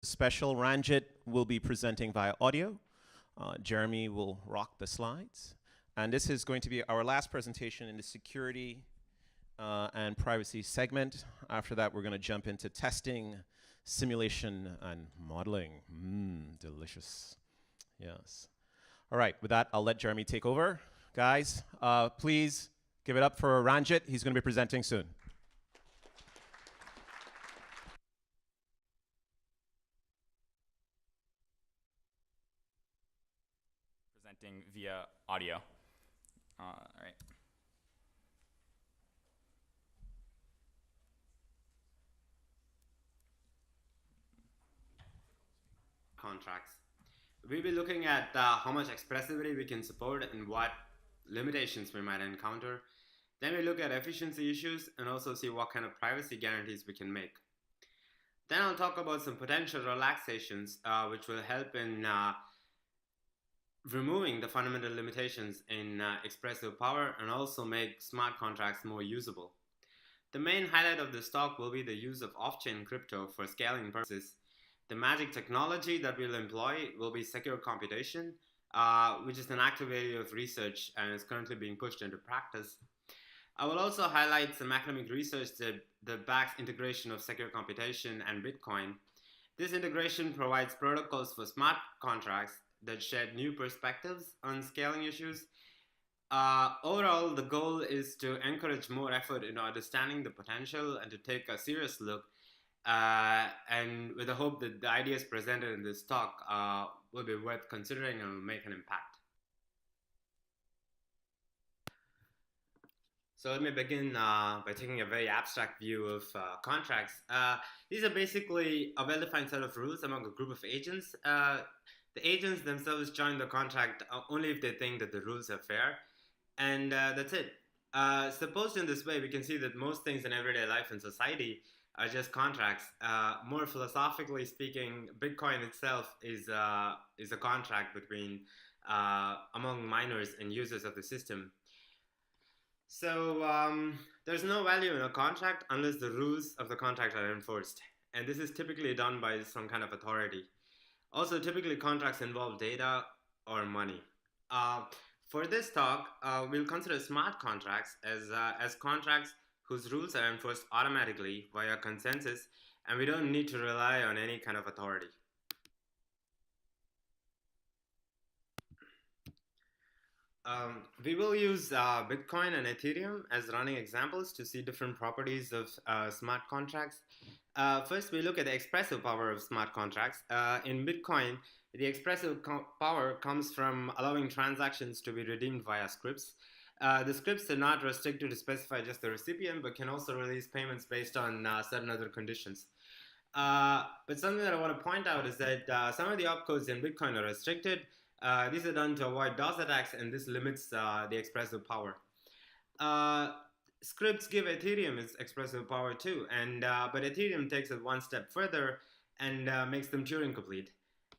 Special Ranjit will be presenting via audio. Jeremy will rock the slides. And this is going to be our last presentation in the security and privacy segment. After that, we're going to jump into testing, simulation, and modeling. Delicious. Yes. All right, with that, I'll let Jeremy take over. Guys, please give it up for Ranjit. He's going to be presenting soon. Presenting via audio. All right. Contracts. We'll be looking at how much expressivity we can support and what limitations we might encounter. Then we look at efficiency issues and also see what kind of privacy guarantees we can make. Then I'll talk about some potential relaxations which will help in removing the fundamental limitations in expressive power and also make smart contracts more usable. The main highlight of this talk will be the use of off-chain crypto for scaling purposes. The magic technology that we'll employ will be secure computation, which is an active area of research and is currently being pushed into practice. I will also highlight some academic research that backs integration of secure computation and Bitcoin. This integration provides protocols for smart contracts that shed new perspectives on scaling issues. Overall, the goal is to encourage more effort in understanding the potential and to take a serious look, and with the hope that the ideas presented in this talk will be worth considering and will make an impact. So let me begin by taking a very abstract view of contracts. These are basically a well-defined set of rules among a group of agents. The agents themselves join the contract only if they think that the rules are fair, and that's it. Supposed in this way, we can see that most things in everyday life and society are just contracts. More philosophically speaking, Bitcoin itself is a contract between among miners and users of the system. So there's no value in a contract unless the rules of the contract are enforced, and this is typically done by some kind of authority. Also, typically contracts involve data or money. For this talk, we'll consider smart contracts as contracts whose rules are enforced automatically via consensus, and we don't need to rely on any kind of authority. We will use Bitcoin and Ethereum as running examples to see different properties of smart contracts. First, we look at the expressive power of smart contracts. In Bitcoin, the expressive power comes from allowing transactions to be redeemed via scripts. The scripts are not restricted to specify just the recipient, but can also release payments based on certain other conditions. But something that I want to point out is that some of the opcodes in Bitcoin are restricted. These are done to avoid DOS attacks, and this limits the expressive power. Scripts give Ethereum its expressive power too, and but Ethereum takes it one step further and makes them Turing complete.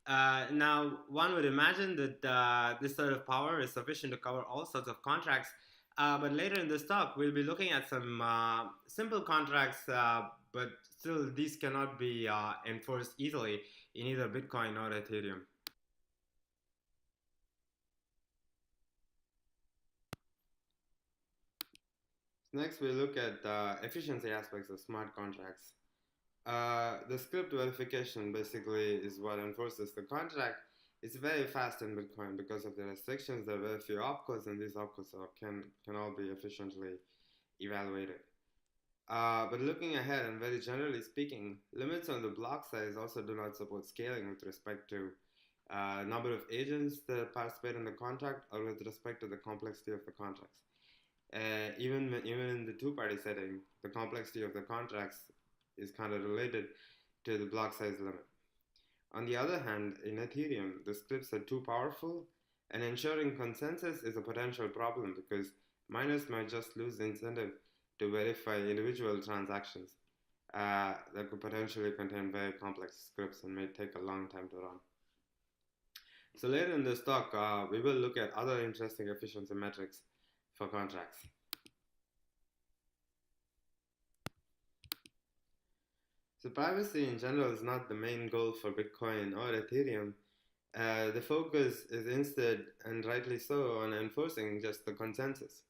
Now, one would imagine that this sort of power is sufficient to cover all sorts of contracts, but later in this talk, we'll be looking at some simple contracts, but still these cannot be enforced easily in either Bitcoin or Ethereum. Next, we look at the efficiency aspects of smart contracts. The script verification basically is what enforces the contract. It's very fast in Bitcoin because of the restrictions. There are very few opcodes, and these opcodes can all be efficiently evaluated. But looking ahead, and very generally speaking, limits on the block size also do not support scaling with respect to number of agents that participate in the contract or with respect to the complexity of the contracts. Even in the two-party setting, the complexity of the contracts is kind of related to the block size limit. On the other hand, in Ethereum, the scripts are too powerful, and ensuring consensus is a potential problem because miners might just lose the incentive to verify individual transactions that could potentially contain very complex scripts and may take a long time to run. So later in this talk, we will look at other interesting efficiency metrics for contracts. So privacy in general is not the main goal for Bitcoin or Ethereum. The focus is instead, and rightly so, on enforcing just the consensus.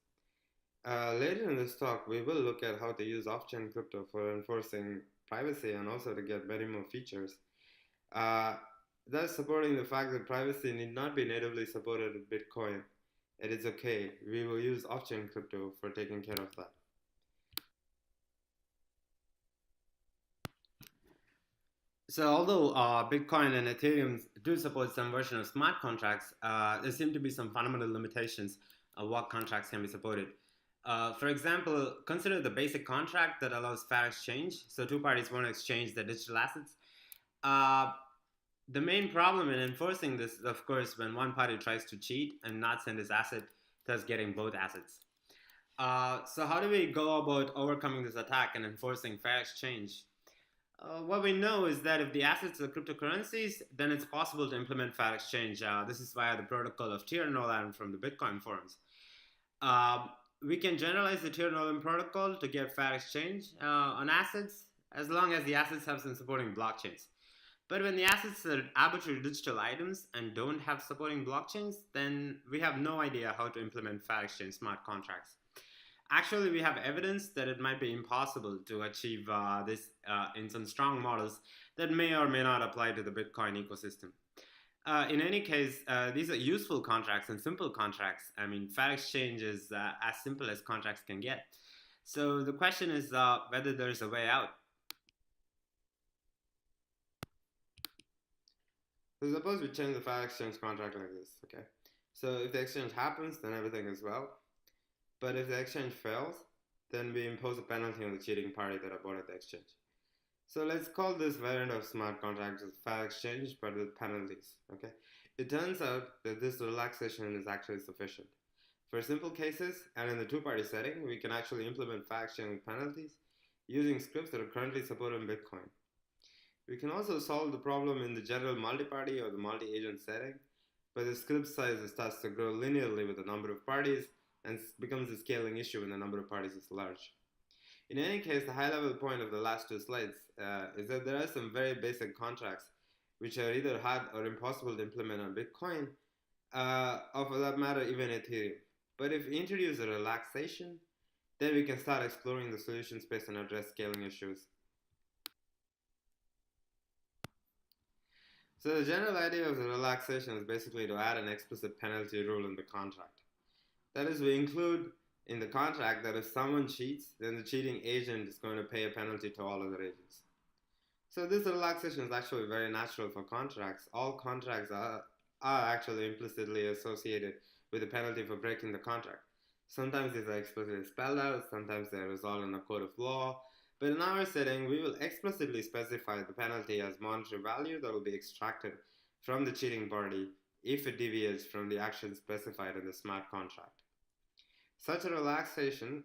Later in this talk, we will look at how to use off-chain crypto for enforcing privacy and also to get many more features. Uh, thus supporting the fact that privacy need not be natively supported in Bitcoin. It is okay. We will use off-chain crypto for taking care of that. So although Bitcoin and Ethereum do support some version of smart contracts, there seem to be some fundamental limitations of what contracts can be supported. For example, consider the basic contract that allows fair exchange. So two parties want to exchange their digital assets. The main problem in enforcing this is, of course, when one party tries to cheat and not send his asset, thus getting both assets. So how do we go about overcoming this attack and enforcing fair exchange? What we know is that if the assets are cryptocurrencies, then it's possible to implement fair exchange. This is via the protocol of Tier Nolan from the Bitcoin forums. We can generalize the Tier Nolan protocol to get fair exchange on assets as long as the assets have some supporting blockchains. But when the assets are arbitrary digital items and don't have supporting blockchains, then we have no idea how to implement fair exchange smart contracts. Actually, we have evidence that it might be impossible to achieve this in some strong models that may or may not apply to the Bitcoin ecosystem. In any case, these are useful contracts and simple contracts. I mean, fair exchange is as simple as contracts can get. So the question is whether there's a way out. So suppose we change the fair exchange contract like this, okay? So if the exchange happens, then everything is well. But if the exchange fails, then we impose a penalty on the cheating party that aborted the exchange. So let's call this variant of smart contracts as fair exchange, but with penalties, okay? It turns out that this relaxation is actually sufficient. For simple cases, and in the two-party setting, we can actually implement fair exchange with penalties using scripts that are currently supported in Bitcoin. We can also solve the problem in the general multi-party or the multi-agent setting, but the script size starts to grow linearly with the number of parties and becomes a scaling issue when the number of parties is large. In any case, the high-level point of the last two slides is that there are some very basic contracts which are either hard or impossible to implement on Bitcoin, or for that matter, even Ethereum. But if we introduce a relaxation, then we can start exploring the solution space and address scaling issues. So the general idea of the relaxation is basically to add an explicit penalty rule in the contract. That is, we include in the contract that if someone cheats, then the cheating agent is going to pay a penalty to all other agents. So this relaxation is actually very natural for contracts. All contracts are actually implicitly associated with a penalty for breaking the contract. Sometimes these are explicitly spelled out, sometimes they are resolved in a code of law, but in our setting, we will explicitly specify the penalty as monetary value that will be extracted from the cheating party if it deviates from the action specified in the smart contract. Such a relaxation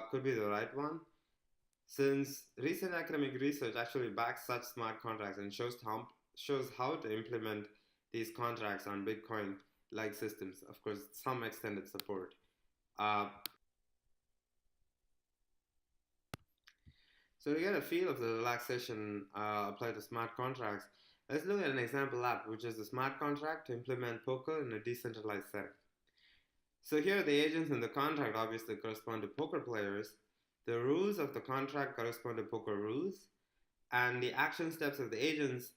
could be the right one, since recent academic research actually backs such smart contracts and shows how to implement these contracts on Bitcoin-like systems. Of course, some extended support. So to get a feel of the relaxation applied to smart contracts, let's look at an example app, which is the smart contract to implement poker in a decentralized setting. So here the agents in the contract obviously correspond to poker players. The rules of the contract correspond to poker rules, and the action steps of the agents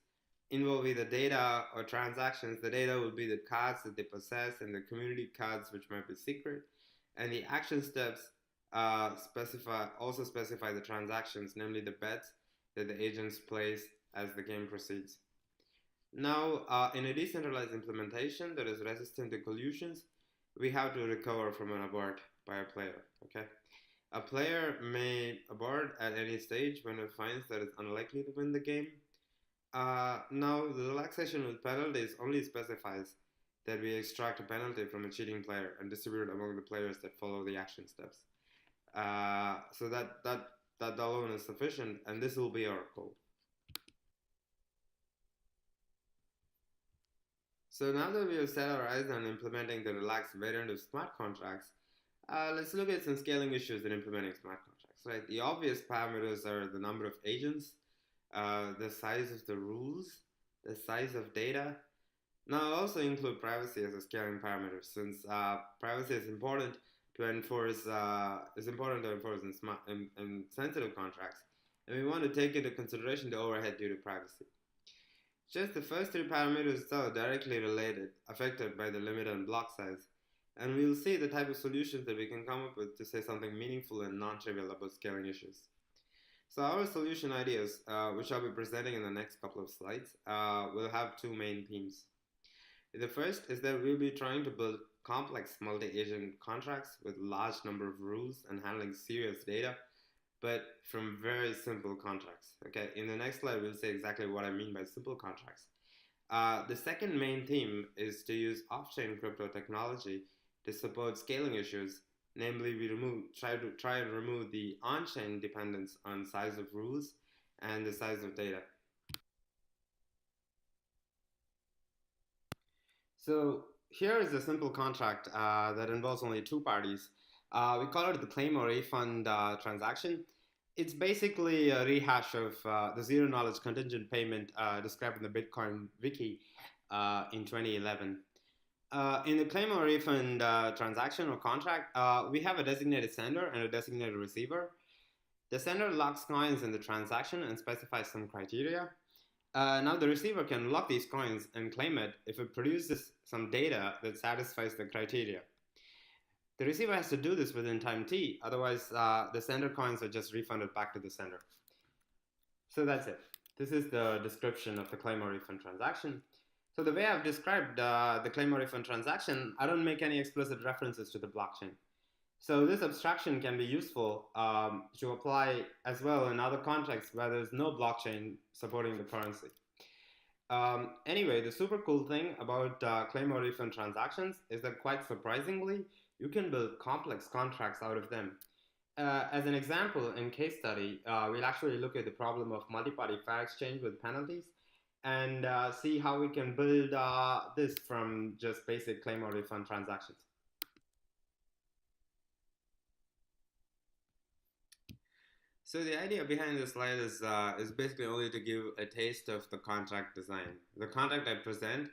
involve either data or transactions. The data will be the cards that they possess and the community cards, which might be secret, and the action steps specify the transactions, namely the bets that the agents place as the game proceeds. Now, in a decentralized implementation that is resistant to collusions, we have to recover from an abort by a player, okay? A player may abort at any stage when it finds that it's unlikely to win the game. Now, the relaxation with penalties only specifies that we extract a penalty from a cheating player and distribute it among the players that follow the action steps. So that alone is sufficient, and this will be our goal. So now that we have set our eyes on implementing the relaxed variant of smart contracts, let's look at some scaling issues in implementing smart contracts. Right? The obvious parameters are the number of agents, the size of the rules, the size of data. Now, I also include privacy as a scaling parameter, since privacy is important to enforce in sensitive contracts, and we want to take into consideration the overhead due to privacy. Just the first three parameters are directly related, affected by the limit on block size, and we'll see the type of solutions that we can come up with to say something meaningful and non-trivial about scaling issues. So our solution ideas, which I'll be presenting in the next couple of slides, will have two main themes. The first is that we'll be trying to build complex multi-agent contracts with large number of rules and handling serious data, but from very simple contracts. Okay, in the next slide, we'll say exactly what I mean by simple contracts. The second main theme is to use off-chain crypto technology to support scaling issues. Namely, we try and remove the on-chain dependence on size of rules and the size of data. So here is a simple contract that involves only two parties. We call it the Claim-or-refund transaction. It's basically a rehash of the zero-knowledge contingent payment described in the Bitcoin wiki in 2011. In the Claim-or-refund transaction or contract, we have a designated sender and a designated receiver. The sender locks coins in the transaction and specifies some criteria. Now the receiver can lock these coins and claim it if it produces some data that satisfies the criteria. The receiver has to do this within time t, otherwise the sender coins are just refunded back to the sender. So that's it. This is the description of the Claim-or-refund transaction. So the way I've described the Claim-or-refund transaction, I don't make any explicit references to the blockchain. So this abstraction can be useful to apply as well in other contexts where there's no blockchain supporting the currency. Anyway, the super cool thing about Claim-or-refund transactions is that quite surprisingly, you can build complex contracts out of them. As an example, in case study, we'll actually look at the problem of multi-party fair exchange with penalties and see how we can build this from just basic Claim-or-refund transactions. So the idea behind this slide is basically only to give a taste of the contract design. The contract I present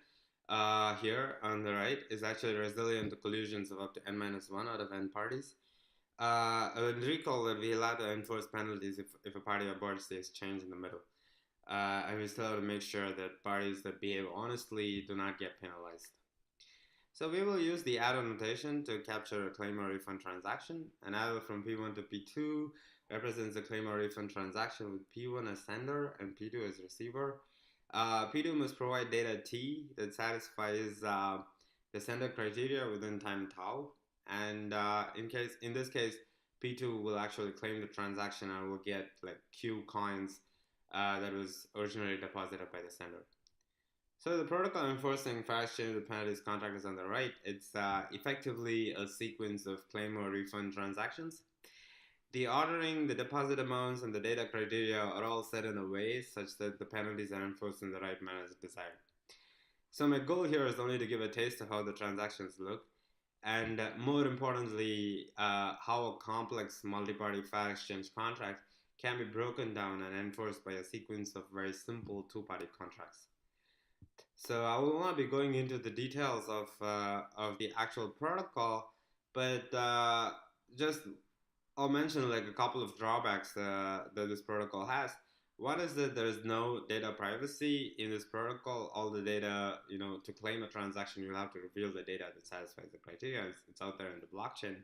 here on the right is actually resilient to collusions of up to n-1 out of n parties. I would recall that we allow to enforce penalties if a party aborts the exchange in the middle. And we still have to make sure that parties that behave honestly do not get penalized. So we will use the arrow notation to capture a claim-or-refund transaction. An arrow from P1 to P2 represents a claim-or-refund transaction with P1 as sender and P2 as receiver. P2 must provide data T that satisfies the sender criteria within time tau. And in this case, P2 will actually claim the transaction and will get like Q coins that was originally deposited by the sender. So the protocol enforcing fair exchange with penalties contract is on the right. It's effectively a sequence of claim-or-refund transactions. The ordering, the deposit amounts, and the data criteria are all set in a way such that the penalties are enforced in the right manner as desired. So my goal here is only to give a taste of how the transactions look, and more importantly, how a complex multi-party fair exchange contract can be broken down and enforced by a sequence of very simple two-party contracts. So I will not be going into the details of the actual protocol, but just I'll mention like a couple of drawbacks that this protocol has. One is that there's no data privacy in this protocol. All the data, to claim a transaction, you'll have to reveal the data that satisfies the criteria. It's out there in the blockchain.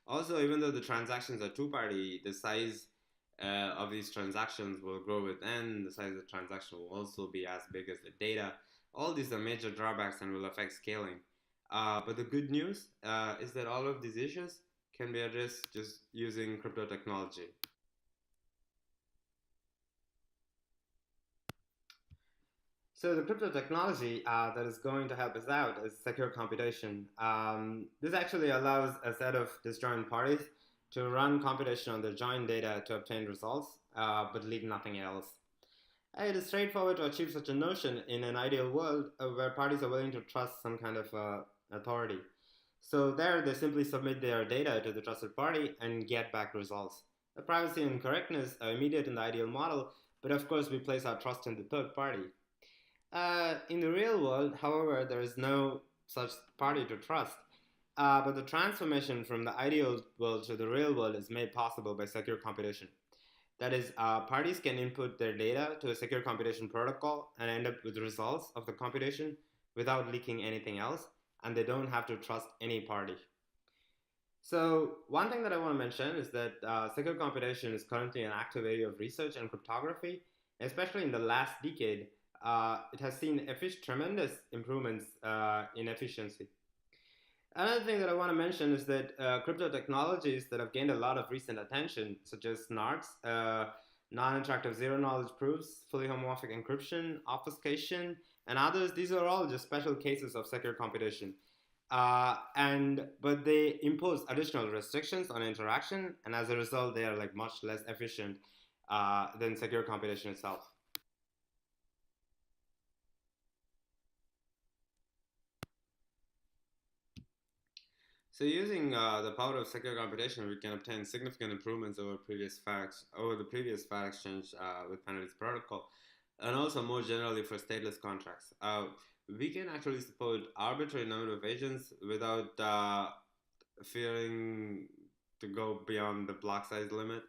Also, even though the transactions are two-party, the size of these transactions will grow with n. The size of the transaction will also be as big as the data. All these are major drawbacks and will affect scaling. But the good news is that all of these issues can be addressed just using crypto technology. So the crypto technology that is going to help us out is secure computation. This actually allows a set of disjoint parties to run computation on their joint data to obtain results, but leak nothing else. It is straightforward to achieve such a notion in an ideal world where parties are willing to trust some kind of authority. So there, they simply submit their data to the trusted party and get back results. The privacy and correctness are immediate in the ideal model, but of course we place our trust in the third party. In the real world, however, there is no such party to trust. But the transformation from the ideal world to the real world is made possible by secure computation. That is, parties can input their data to a secure computation protocol and end up with results of the computation without leaking anything else, and they don't have to trust any party. So one thing that I want to mention is that secure computation is currently an active area of research and cryptography, especially in the last decade. It has seen tremendous improvements in efficiency. Another thing that I want to mention is that crypto technologies that have gained a lot of recent attention, such as NARCs, non-interactive zero-knowledge proofs, fully homomorphic encryption, obfuscation, and others, these are all just special cases of secure computation. But they impose additional restrictions on interaction, and as a result, they are like much less efficient than secure computation itself. So using the power of secure computation, we can obtain significant improvements over the previous file exchange with Penalties protocol, and also more generally for stateless contracts. We can actually support arbitrary number of agents without fearing to go beyond the block size limit.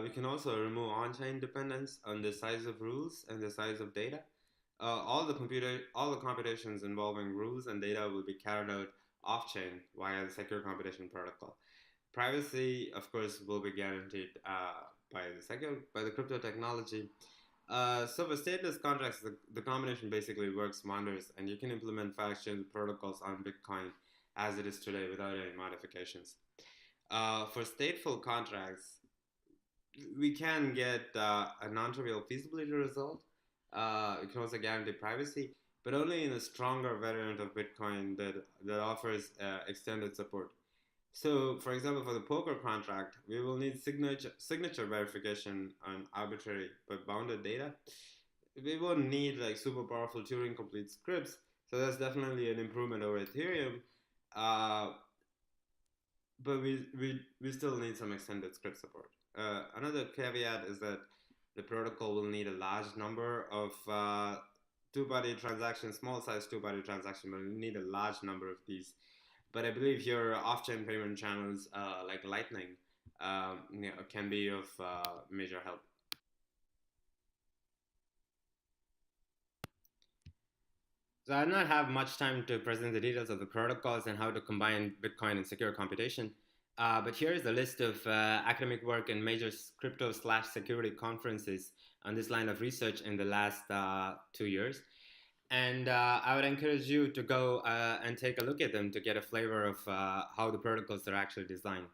We can also remove on-chain dependence on the size of rules and the size of data. All the computations involving rules and data will be carried out off-chain via the secure computation protocol. Privacy, of course, will be guaranteed by the crypto technology. So for stateless contracts, the combination basically works wonders, and you can implement file exchange protocols on Bitcoin as it is today without any modifications. For stateful contracts, we can get a non-trivial feasibility result. We can also guarantee privacy, but only in a stronger variant of Bitcoin that offers extended support. So, for example, for the poker contract, we will need signature verification on arbitrary but bounded data. We won't need like super powerful Turing complete scripts, so that's definitely an improvement over Ethereum. But we still need some extended script support. Another caveat is that the protocol will need a large number of two-body transactions, small size two-body transactions, but we need a large number of these. But I believe your off-chain payment channels like Lightning can be of major help. So I do not have much time to present the details of the protocols and how to combine Bitcoin and secure computation. But here is a list of academic work and major crypto/security conferences on this line of research in the last 2 years. And I would encourage you to go and take a look at them to get a flavor of how the protocols are actually designed.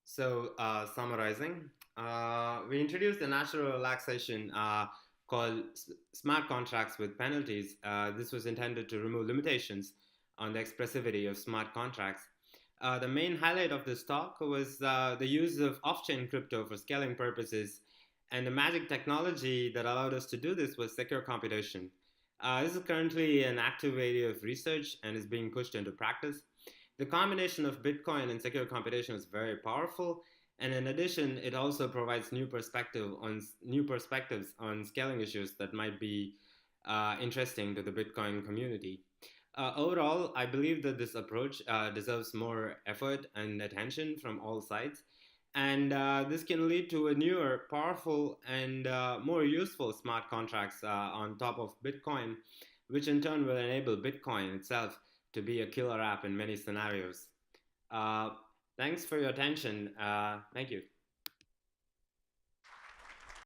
So summarizing, we introduced a natural relaxation called smart contracts with penalties. This was intended to remove limitations on the expressivity of smart contracts. The main highlight of this talk was the use of off-chain crypto for scaling purposes, and the magic technology that allowed us to do this was secure computation. This is currently an active area of research and is being pushed into practice. The combination of Bitcoin and secure computation is very powerful, and in addition, it also provides new perspectives on scaling issues that might be interesting to the Bitcoin community. Overall, I believe that this approach deserves more effort and attention from all sides, and this can lead to a newer, powerful, and more useful smart contracts on top of Bitcoin, which in turn will enable Bitcoin itself to be a killer app in many scenarios. Thanks for your attention. Thank you.